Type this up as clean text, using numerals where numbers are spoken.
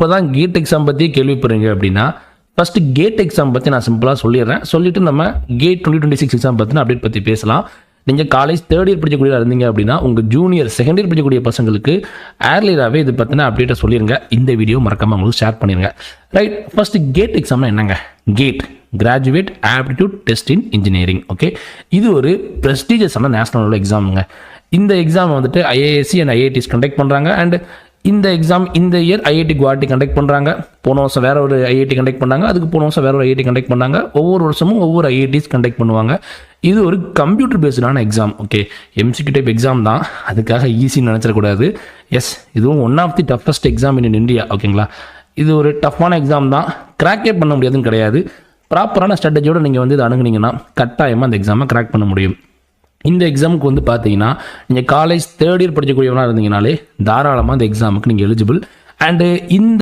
இப்போ தான் gate exam பற்றி கேள்விப்படுறீங்க அப்படின்னா ஃபஸ்ட்டு கேட் எக்ஸாம் பற்றி நான் சிம்பிளாக சொல்லிடுறேன். சொல்லிவிட்டு நம்ம கேட் 2026 எக்ஸாம் பற்றின அப்டேட் பற்றி பேசலாம். நீங்கள் காலேஜ் தேர்ட் இயர் படிக்கக்கூடிய இருந்தீங்க அப்படின்னா உங்கள் ஜூனியர் செகண்ட் இயர் படிக்கக்கூடிய பசங்களுக்கு ஏர்லியராகவே இது பற்றின அப்டேட்டை சொல்லிடுங்க. இந்த வீடியோ மறக்காமல் உங்களுக்கு ஷேர் பண்ணிடுங்க. ரைட், ஃபஸ்ட்டு கேட் எக்ஸாம்னா என்னங்க? GATE graduate aptitude test in engineering. Okay, இது ஒரு ப்ரெஸ்டீஜியஸான நேஷனல் எக்ஸாமுங்க. இந்த எக்ஸாம் வந்துட்டு ஐஏஎஸ்சி அண்ட் ஐஐடிஸ் கண்டக்ட் பண்ணுறாங்க. அண்ட் இந்த எக்ஸாம் இந்த இயர் ஐஐடி குவாஹாட்டி கண்டக்ட் பண்ணுறாங்க. போன வருஷம் வேற ஒரு ஐஐடி கண்டக்ட் பண்ணாங்க. அதுக்கு போன வருஷம் வேற ஒரு ஐஐடி கண்டக்ட் பண்ணாங்க. ஒவ்வொரு வருஷமும் ஒவ்வொரு ஐஐடிஸ் கண்டக்ட் பண்ணுவாங்க. இது ஒரு கம்ப்யூட்டர் பேஸ்டான exam. Okay, MCQ type exam தான், அதுக்காக ஈஸின்னு நினச்சிடக்கூடாது. எஸ், இதுவும் one of the toughest exam in India. ஓகேங்களா, இது ஒரு டஃப்பான எக்ஸாம் தான், கிராக்கே பண்ண முடியாதுன்னு கிடையாது. ப்ராப்பரான ஸ்ட்ராட்டஜியோடு நீங்கள் வந்து இதை அணுகுனீங்கன்னா கட்டாயமாக அந்த எக்ஸாமை கிராக் பண்ண முடியும். இந்த எக்ஸாமுக்கு வந்து பார்த்தீங்கன்னா நீங்கள் காலேஜ் தேர்ட் இயர் படிக்கக்கூடியவனாக இருந்தீங்கனாலே தாராளமாக இந்த எக்ஸாமுக்கு நீங்கள் எலிஜிபிள். அண்டு இந்த